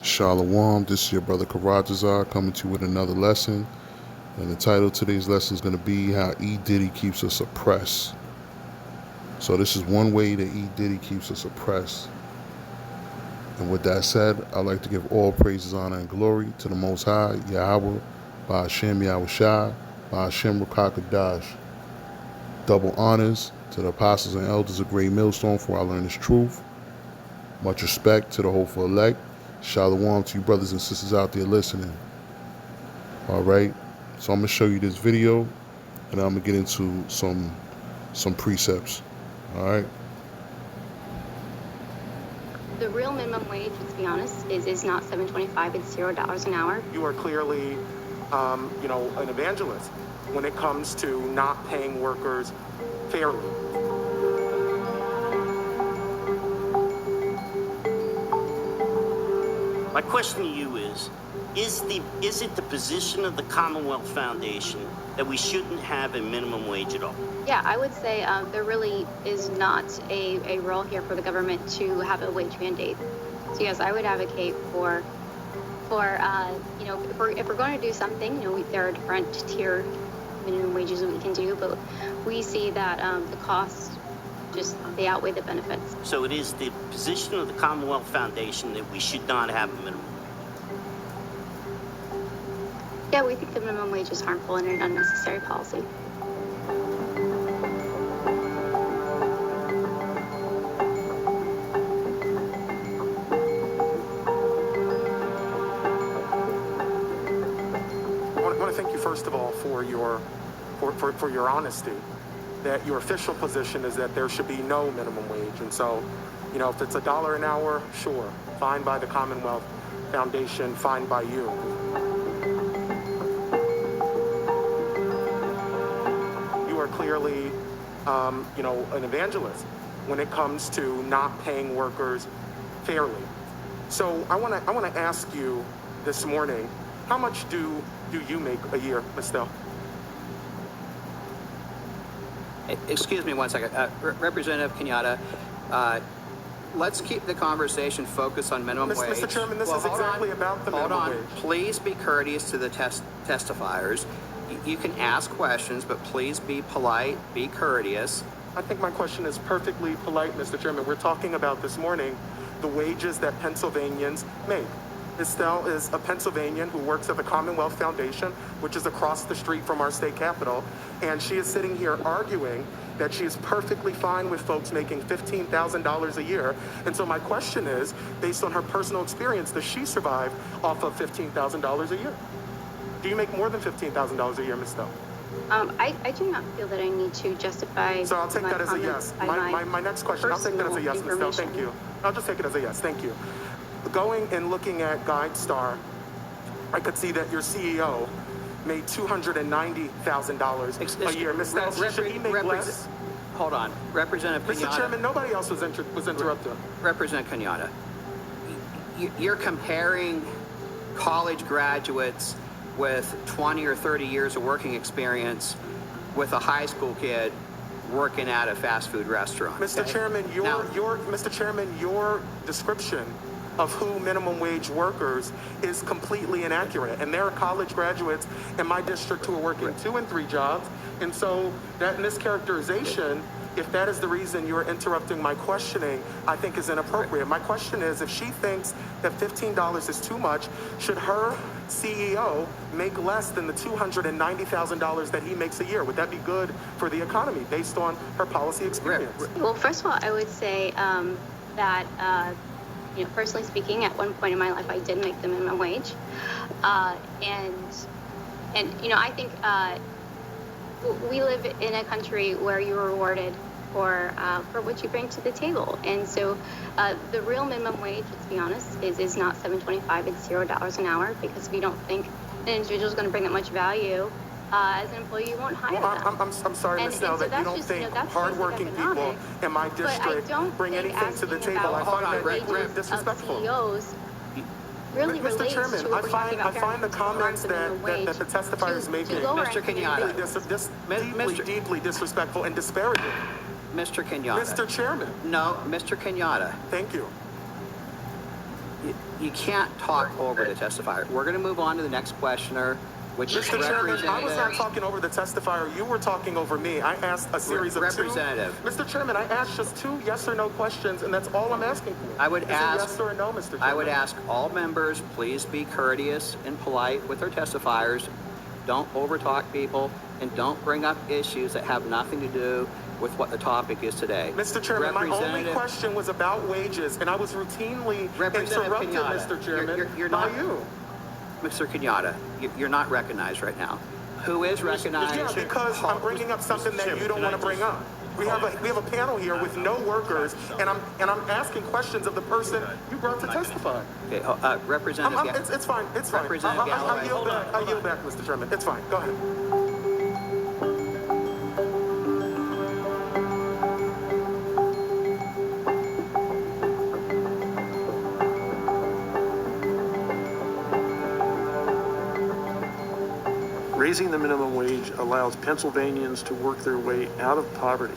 Shalom, this is your brother Karatazar coming to you with another lesson. And the title of today's lesson is going to be how E-diddy keeps us oppressed. So this is one way that E-diddy keeps us oppressed. And with that said, I'd like to give all praises, honor, and glory to the Most High, Yahweh, Ba'ashem Yahushai, Ba'ashem Rakakadash. Double honors to the apostles and elders of Great Millstone for I learn this truth. Much respect to the hopeful elect. Shalom to you brothers and sisters out there listening. Alright, so I'm going to show you this video and I'm going to get into some precepts. Alright. The real minimum wage, let's be honest, is not $7.25, it's $0 an hour. You are clearly, an evangelist when it comes to not paying workers fairly. My question to you is it the position of the Commonwealth Foundation that we shouldn't have a minimum wage at all? Yeah, I would say there really is not a role here for the government to have a wage mandate. So yes, I would advocate for if we're going to do something, there are different tier minimum wages that we can do, but we see that the costs they outweigh the benefits. So it is the position of the Commonwealth Foundation that we should not have a minimum. Yeah, we think the minimum wage is harmful and an unnecessary policy. I want to thank you first of all for your honesty. That your official position is that there should be no minimum wage, and so, if it's $1 an hour, sure, fine by the Commonwealth Foundation, fine by you. You are clearly, an evangelist when it comes to not paying workers fairly. So I want to ask you this morning, how much do you make a year, Ms. Dell? Excuse me one second. Representative Kenyatta, let's keep the conversation focused on minimum wage. Mr. Chairman, this is exactly about the minimum wage. Please be courteous to the testifiers. You can ask questions, but please be polite, be courteous. I think my question is perfectly polite, Mr. Chairman. We're talking about this morning the wages that Pennsylvanians make. Estelle is a Pennsylvanian who works at the Commonwealth Foundation, which is across the street from our state capitol, and she is sitting here arguing that she is perfectly fine with folks making $15,000 a year. And so my question is, based on her personal experience, does she survive off of $15,000 a year? Do you make more than $15,000 a year, Ms. Stell? I do not feel that I need to justify. So I'll take that as a yes. My next question, I'll take that as a yes, Ms. Stell. Thank you. I'll just take it as a yes. Thank you. Going and looking at GuideStar, I could see that your CEO made $290,000 a year. Ms. Stell, should he make less? Hold on. Representative Kenyatta. Mr. Chairman, nobody else was interrupted. Representative Kenyatta, you're comparing college graduates with 20 or 30 years of working experience with a high school kid working at a fast food restaurant. Mr. Okay? Chairman, your description of who minimum wage workers is completely inaccurate. And there are college graduates in my district who are working 2 and 3 jobs. And so that mischaracterization, if that is the reason you're interrupting my questioning, I think is inappropriate. My question is, if she thinks that $15 is too much, should her CEO make less than the $290,000 that he makes a year? Would that be good for the economy based on her policy experience? Well, first of all, I would say that personally speaking, at one point in my life, I did make the minimum wage, and I think we live in a country where you're rewarded for what you bring to the table, and so the real minimum wage, let's be honest, is not $7.25, it's $0 an hour, because we don't think an individual is going to bring that much value. As an employee, you won't hire them. I'm sorry, Ms. Snell, that you don't think hardworking people in my district bring anything to the table. I find that disrespectful. Really Mr. Chairman, I find the comments that the testifier is making Mr. Kenyatta, deeply disrespectful and disparaging. Mr. Kenyatta. Mr. Chairman. No, Mr. Kenyatta. Thank you. You can't talk over the testifier. We're going to move on to the next questioner, which is Mr. Chairman, I was not Representative. talking over the testifier. You were talking over me. I asked a series of Representative. Mr. Chairman, I asked just 2 yes or no questions, and that's all I'm asking for. I would Is ask- a yes or a no, Mr. Chairman? I would ask all members, please be courteous and polite with their testifiers. Don't overtalk people, and don't bring up issues that have nothing to do with what the topic is today. Mr. Chairman, my only Representative- question was about wages, and I was routinely Representative interrupted, Kenyatta, Mr. Chairman, you're by not- you. Mr. Kenyatta, you're not recognized right now. Who is recognized? Yeah, because I'm bringing up something that you don't want to bring up. We have a panel here with no workers, and I'm asking questions of the person you brought to testify. Okay, Representative. It's fine. It's fine. Representative Galloway. I yield back, Mr. Chairman. It's fine. Go ahead. Raising the minimum wage allows Pennsylvanians to work their way out of poverty.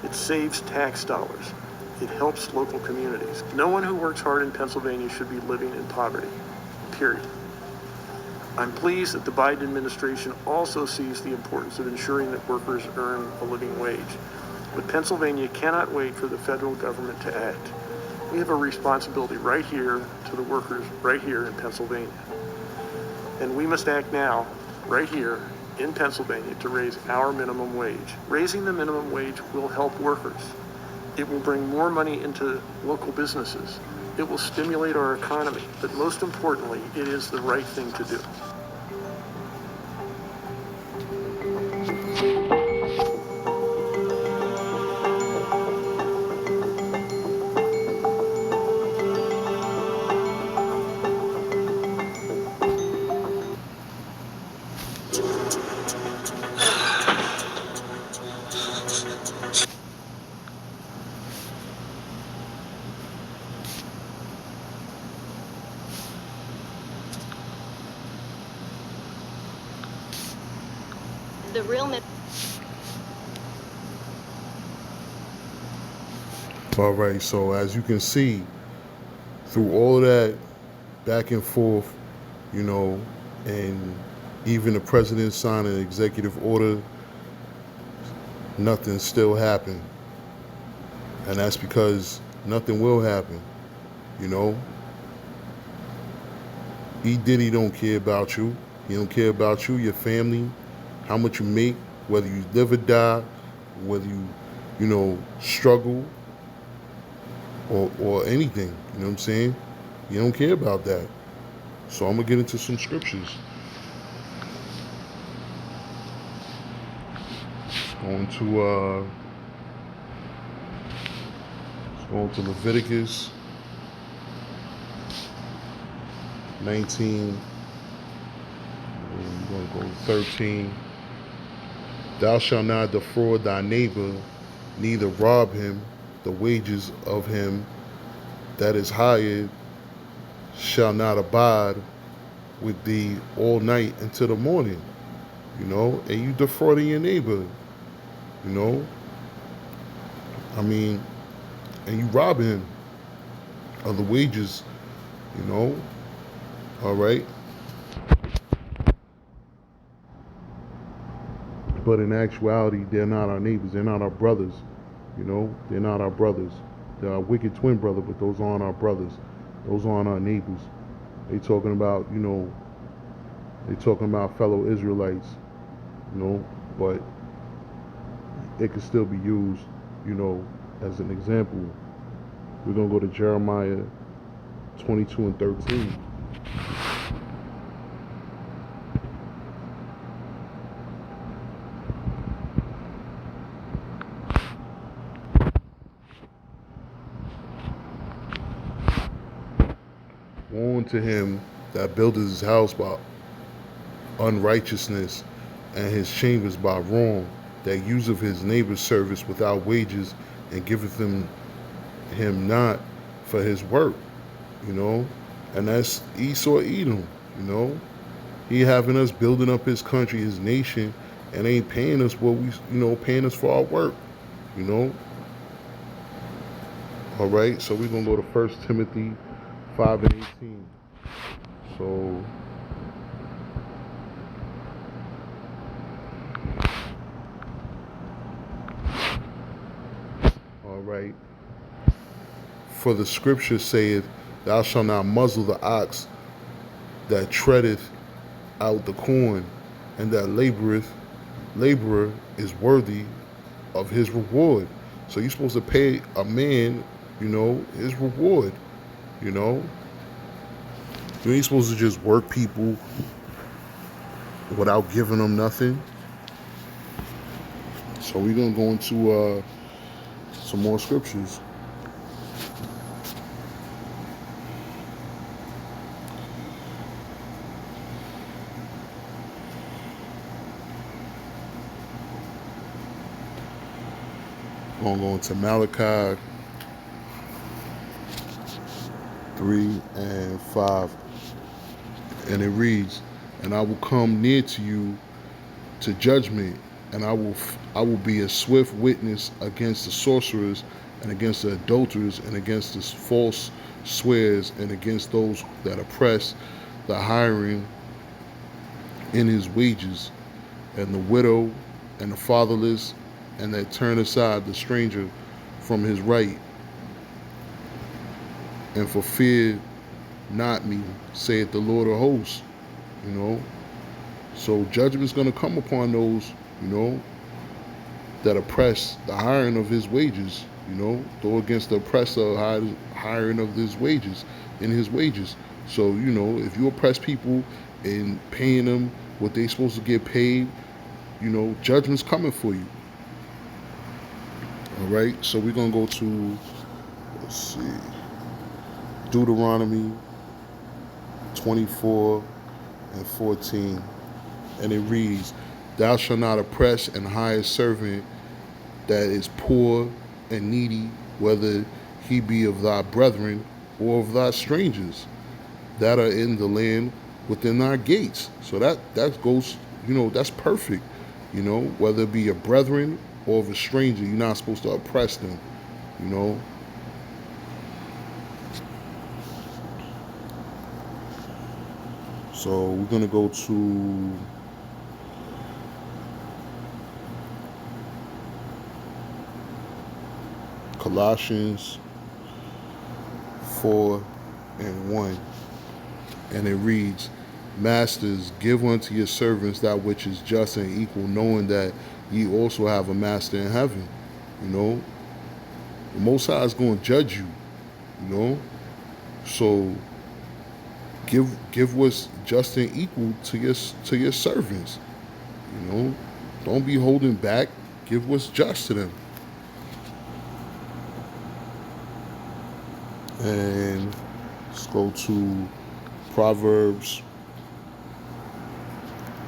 It saves tax dollars. It helps local communities. No one who works hard in Pennsylvania should be living in poverty, period. I'm pleased that the Biden administration also sees the importance of ensuring that workers earn a living wage. But Pennsylvania cannot wait for the federal government to act. We have a responsibility right here to the workers right here in Pennsylvania. And we must act now, right here in Pennsylvania, to raise our minimum wage. Raising the minimum wage will help workers. It will bring more money into local businesses. It will stimulate our economy. But most importantly, it is the right thing to do. The real All right, so as you can see, through all of that back and forth, you know, and even the president signed an executive order, nothing still happened. And that's because nothing will happen, you know. E-diddy don't care about you. He don't care about you, your family, how much you make, whether you live or die, whether you know, struggle or anything. You know what I'm saying? You don't care about that. So I'm gonna get into some scriptures. Let's go into Leviticus 19. We're gonna go to 13. Thou shalt not defraud thy neighbor, neither rob him. The wages of him that is hired shall not abide with thee all night until the morning. You know, and you defrauding your neighbor, you know. I mean, and you rob him of the wages, you know. All right. But in actuality, they're not our neighbors. They're not our brothers. You know, they're not our brothers. They're our wicked twin brother, but those aren't our brothers. Those aren't our neighbors. They talking about, you know, they talking about fellow Israelites, you know, but it could still be used, you know, as an example. We're going to go to Jeremiah 22 and 13. Woe unto him that buildeth his house by unrighteousness, and his chambers by wrong, that useth his neighbor's service without wages, and giveth him not for his work, you know. And that's Esau Edom, you know. He having us building up his country, his nation, and ain't paying us what we, you know, paying us for our work, you know. All right, so we're gonna go to 1 Timothy 5 and 18. So, all right. For the scripture saith, Thou shalt not muzzle the ox that treadeth out the corn, and that laborer is worthy of his reward. So you're supposed to pay a man, his reward, you know. You ain't supposed to just work people without giving them nothing. So we're gonna go into some more scriptures. We're gonna go into Malachi 3 and 5. And it reads, And I will come near to you to judgment, and I will be a swift witness against the sorcerers, and against the adulterers, and against the false swears, and against those that oppress the hiring in his wages, and the widow, and the fatherless, and that turn aside the stranger from his right, and for fear not me, saith the Lord of hosts. So judgment's going to come upon those, that oppress the hiring of his wages, go against the oppressor hiring of his wages, in his wages. So, if you oppress people and paying them what they supposed to get paid, judgment's coming for you. All right, so we're going to go to, let's see, Deuteronomy 24 and 14. And it reads, Thou shalt not oppress and hire a servant that is poor and needy, whether he be of thy brethren or of thy strangers that are in the land within thy gates. So that goes, that's perfect. Whether it be a brethren or of a stranger, you're not supposed to oppress them. So we're gonna go to Colossians 4 and 1. And it reads, Masters, give unto your servants that which is just and equal, knowing that ye also have a master in heaven. The Most High is going to judge you. So give what's just and equal to your servants. Don't be holding back. Give what's just to them. And let's go to Proverbs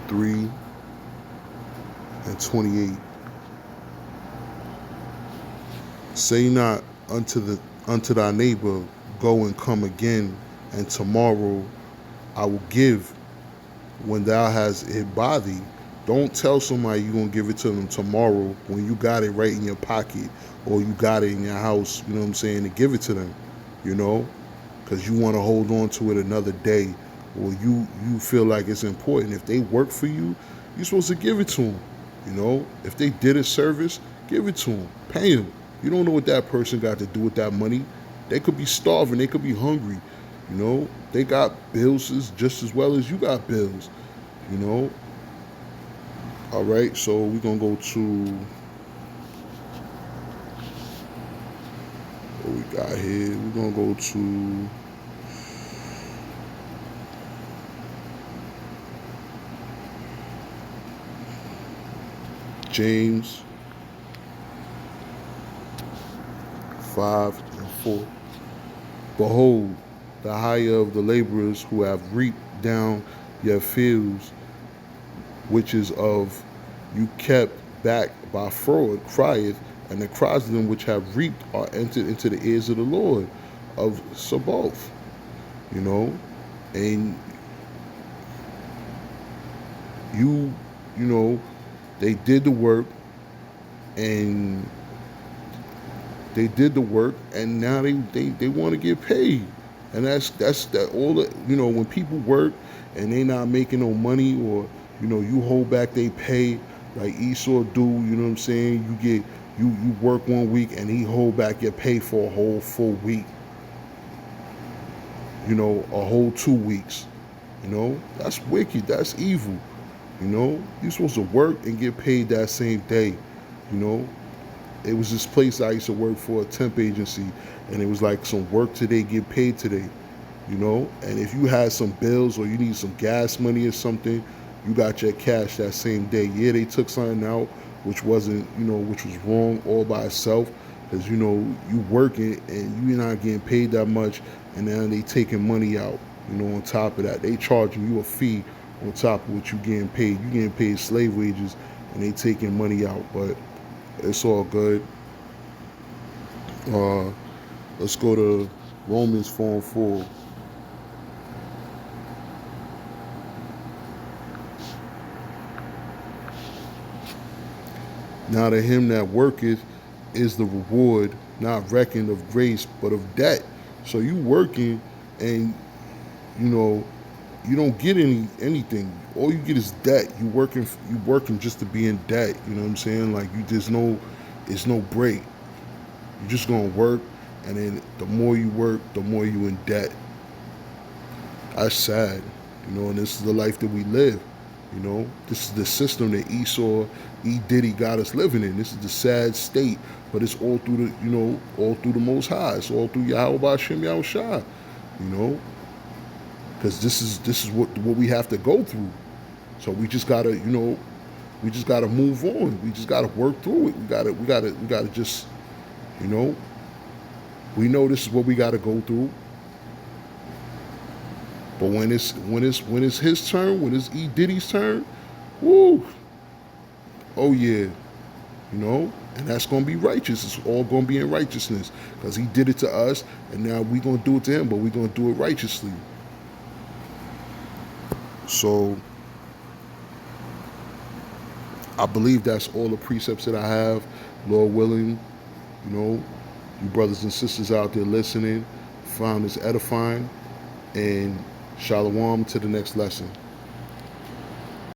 3 and 28. Say not unto thy neighbor, Go and come again, and tomorrow I will give when thou hast it by thee. Don't tell somebody you're going to give it to them tomorrow when you got it right in your pocket, or you got it in your house, to give it to them, because you want to hold on to it another day, or you feel like it's important. If they work for you, you're supposed to give it to them. If they did a service, give it to them. Pay them. You don't know what that person got to do with that money. They could be starving. They could be hungry. They got bills just as well as you got bills. All right, so we're going to go to what we got here. We're going to go to James 5 and 4. Behold, the hire of the laborers who have reaped down your fields, which is of you kept back by fraud, crieth, and the cries of them which have reaped are entered into the ears of the Lord of Sabaoth. And they did the work, and now they want to get paid. And that's that all the, when people work and they not making no money, or you hold back they pay like Esau do, you know what I'm saying? You work 1 week and he hold back your pay for a whole full week, a whole 2 weeks. That's wicked, that's evil. You're supposed to work and get paid that same day. you know it was this place I used to work for, a temp agency, and it was like some work today, get paid today. And if you had some bills or you need some gas money or something, you got your cash that same day. Yeah, they took something out which wasn't, which was wrong all by itself, because you working and you're not getting paid that much, and now they taking money out. On top of that, they charging you a fee on top of what you getting paid. You getting paid slave wages, and they taking money out. But it's all good. Uh, let's go to Romans 4:4. Now to him that worketh is the reward not reckoned of grace, but of debt. So you working, and you know you don't get anything. All you get is debt. You working just to be in debt. You know what I'm saying? Like, it's no break. You're just gonna work, and then the more you work, the more you in debt. That's sad. And this is the life that we live. This is the system that E-diddy got us living in. This is the sad state, but it's all through all through the Most High. It's all through Yahweh B'Shem Yahushua. Because this is what we have to go through. So we just gotta move on. We just gotta work through it. We gotta just we know this is what we gotta go through. But when it's his turn, when it's E-Diddy's turn, woo, oh yeah, and that's gonna be righteous. It's all gonna be in righteousness, because he did it to us, and now we gonna do it to him, but we gonna do it righteously. So I believe that's all the precepts that I have. Lord willing, you brothers and sisters out there listening found this edifying, and shalom to the next lesson.